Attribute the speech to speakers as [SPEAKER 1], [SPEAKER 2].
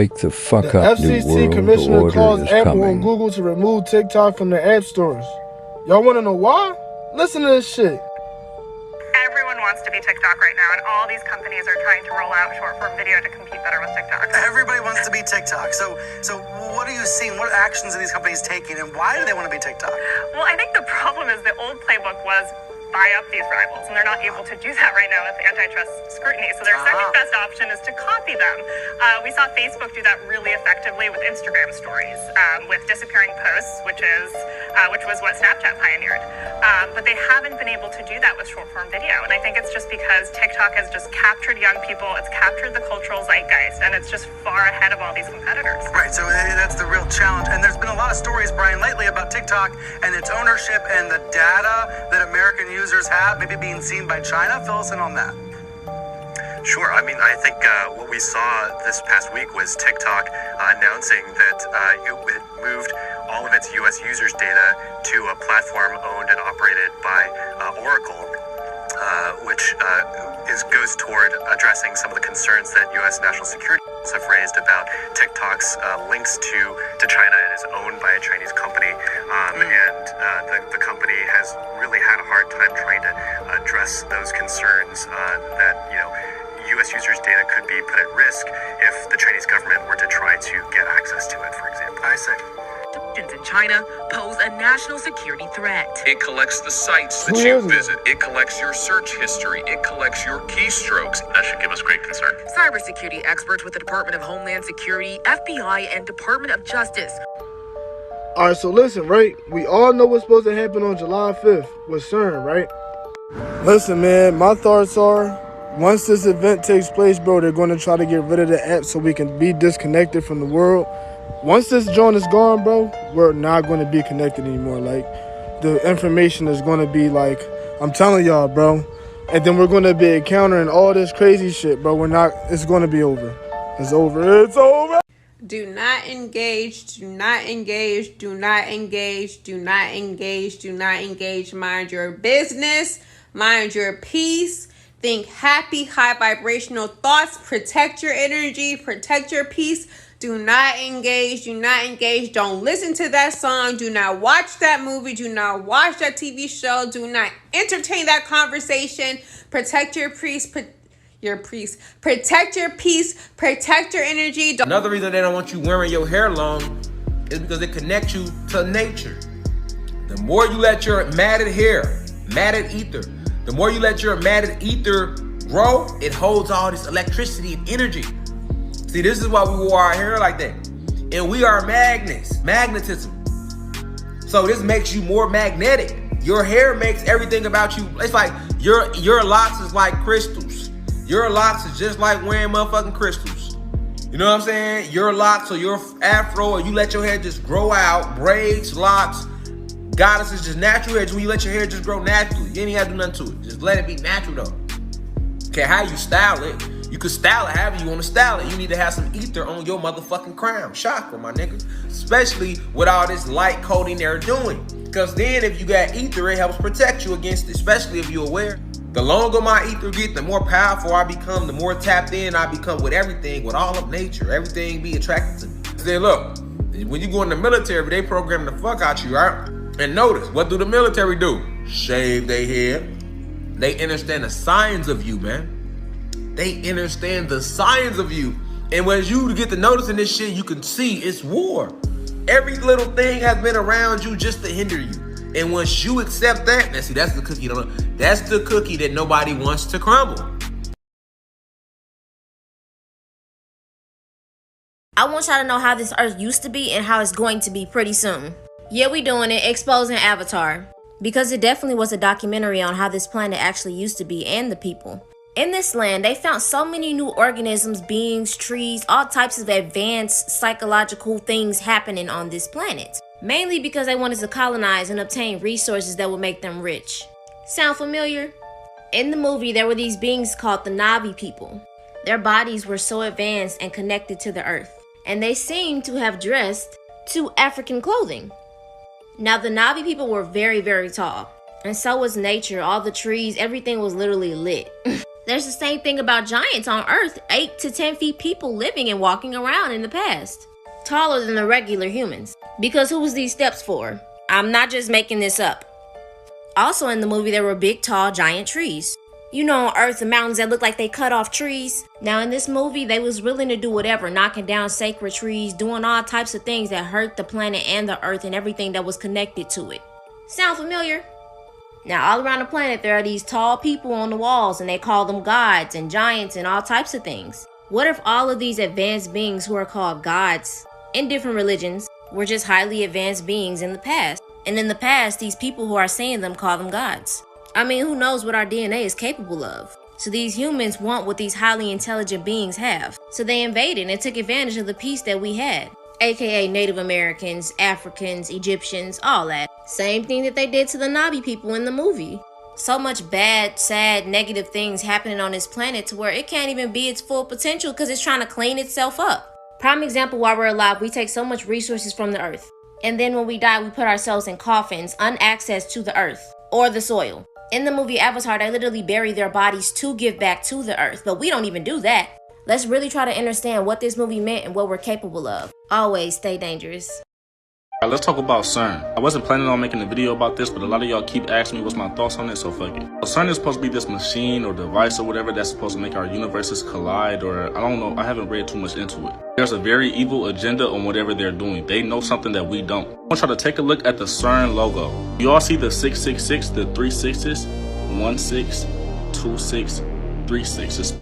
[SPEAKER 1] Wake the fuck
[SPEAKER 2] The
[SPEAKER 1] up, New
[SPEAKER 2] FCC
[SPEAKER 1] World. The
[SPEAKER 2] commissioner
[SPEAKER 1] order
[SPEAKER 2] calls
[SPEAKER 1] is
[SPEAKER 2] Apple and
[SPEAKER 1] coming.
[SPEAKER 2] Google to remove TikTok from their app stores. Y'all want to know why? Listen to this shit.
[SPEAKER 3] Everyone wants to be TikTok right now, and all these companies are trying to roll out short-form video to compete better with TikTok.
[SPEAKER 4] Everybody wants to be TikTok. So what are you seeing? What actions are these companies taking, and why do they want to be TikTok?
[SPEAKER 3] Well, I think the problem is the old playbook was buy up these rivals, and they're not able to do that right now with antitrust scrutiny. So their second best option is to copy them. We saw Facebook do that really effectively with Instagram stories, with disappearing posts, which was what Snapchat pioneered. But they haven't been able to do that with short-form video, and I think it's just because TikTok has just captured young people, it's captured the cultural zeitgeist, and it's just far ahead of all these competitors.
[SPEAKER 4] Right, so that's the real challenge. And there's been a lot of stories, Brian, lately about TikTok and its ownership and the data that American users have, maybe being seen by China. Fill us in on that.
[SPEAKER 5] Sure. I mean, I think what we saw this past week was TikTok announcing that it moved all of its U.S. users' data to a platform owned and operated by Oracle, which goes toward addressing some of the concerns that U.S. national security have raised about TikTok's links to China. It is owned by a Chinese company, and the company has really had a hard time trying to address those concerns that, U.S. users' data could be put at risk if the Chinese government were to try to get access to it, for example.
[SPEAKER 4] I see.
[SPEAKER 6] In China pose a national security threat.
[SPEAKER 7] It collects the sites that you visit. It collects your search history. It collects your keystrokes. That should give us great concern.
[SPEAKER 6] Cybersecurity experts with the Department of Homeland Security, FBI, and Department of Justice.
[SPEAKER 2] All right, so listen, right? We all know what's supposed to happen on July 5th with CERN, right? Listen, man, my thoughts are, once this event takes place, bro, they're going to try to get rid of the app so we can be disconnected from the world. Once this joint is gone, bro, we're not going to be connected anymore. Like, the information is going to be like, I'm telling y'all, bro. And then we're going to be encountering all this crazy shit, bro. It's going to be over. It's over. It's over.
[SPEAKER 8] Do not engage, do not engage, do not engage, do not engage, do not engage. Mind your business, mind your peace. Think happy, high vibrational thoughts. Protect your energy, protect your peace. Do not engage, do not engage. Don't listen to that song. Do not watch that movie. Do not watch that TV show. Do not entertain that conversation. Protect your peace. Protect your peace. Protect your energy.
[SPEAKER 9] Another reason they don't want you wearing your hair long is because it connects you to nature. The more you let your matted hair, matted ether, the more you let your matted ether grow, it holds all this electricity and energy. See, this is why we wore our hair like that. And we are magnets, magnetism. So this makes you more magnetic. Your hair makes everything about you. It's like your locks is like crystals. Your locks is just like wearing motherfucking crystals. You know what I'm saying? Your locks or your afro, or you let your hair just grow out, braids, locks. Goddess is just natural hair. When you let your hair just grow naturally. You ain't even have to do nothing to it. Just let it be natural though. Okay, how you style it. You could style it however you want to style it. You need to have some ether on your motherfucking crown. Chakra, my nigga. Especially with all this light coating they're doing. Because then if you got ether, it helps protect you against it, especially if you're aware. The longer my ether get, the more powerful I become, the more tapped in I become with everything, with all of nature. Everything be attracted to me. Say, look, when you go in the military, they program the fuck out you, right? And notice, what do the military do? Shave their hair. They understand the signs of you, man. They understand the signs of you. And when you get to noticing this shit, you can see it's war. Every little thing has been around you just to hinder you. And once you accept that, now see, that's the cookie. That's the cookie that nobody wants to crumble.
[SPEAKER 10] I want y'all to know how this earth used to be and how it's going to be pretty soon. Yeah, we doing it, exposing Avatar. Because it definitely was a documentary on how this planet actually used to be and the people. In this land, they found so many new organisms, beings, trees, all types of advanced psychological things happening on this planet. Mainly because they wanted to colonize and obtain resources that would make them rich. Sound familiar? In the movie, there were these beings called the Na'vi people. Their bodies were so advanced and connected to the earth. And they seemed to have dressed to African clothing. Now, the Na'vi people were very, very tall. And so was nature. All the trees, everything was literally lit. There's the same thing about giants on Earth, 8 to 10 feet people living and walking around in the past. Taller than the regular humans. Because who was these steps for? I'm not just making this up. Also in the movie, there were big, tall, giant trees. You know on Earth, the mountains that look like they cut off trees? Now in this movie, they was willing to do whatever, knocking down sacred trees, doing all types of things that hurt the planet and the Earth and everything that was connected to it. Sound familiar? Now all around the planet, there are these tall people on the walls and they call them gods and giants and all types of things. What if all of these advanced beings who are called gods in different religions were just highly advanced beings in the past? And in the past, these people who are saying them call them gods. I mean, who knows what our DNA is capable of? So these humans want what these highly intelligent beings have. So they invaded and took advantage of the peace that we had. AKA Native Americans, Africans, Egyptians, all that. Same thing that they did to the Nabi people in the movie. So much bad, sad, negative things happening on this planet to where it can't even be its full potential because it's trying to clean itself up. Prime example, while we're alive, we take so much resources from the earth. And then when we die, we put ourselves in coffins, unaccessed to the earth or the soil. In the movie Avatar, they literally bury their bodies to give back to the earth, but we don't even do that. Let's really try to understand what this movie meant and what we're capable of. Always stay dangerous.
[SPEAKER 1] Alright, let's talk about CERN. I wasn't planning on making a video about this, but a lot of y'all keep asking me what's my thoughts on it, so fuck it. So CERN is supposed to be this machine or device or whatever that's supposed to make our universes collide, or I don't know, I haven't read too much into it. There's a very evil agenda on whatever they're doing. They know something that we don't. I want y'all to take a look at the CERN logo. You all see the 666, the 3 6s, 1 6, 2 6, 3 6s.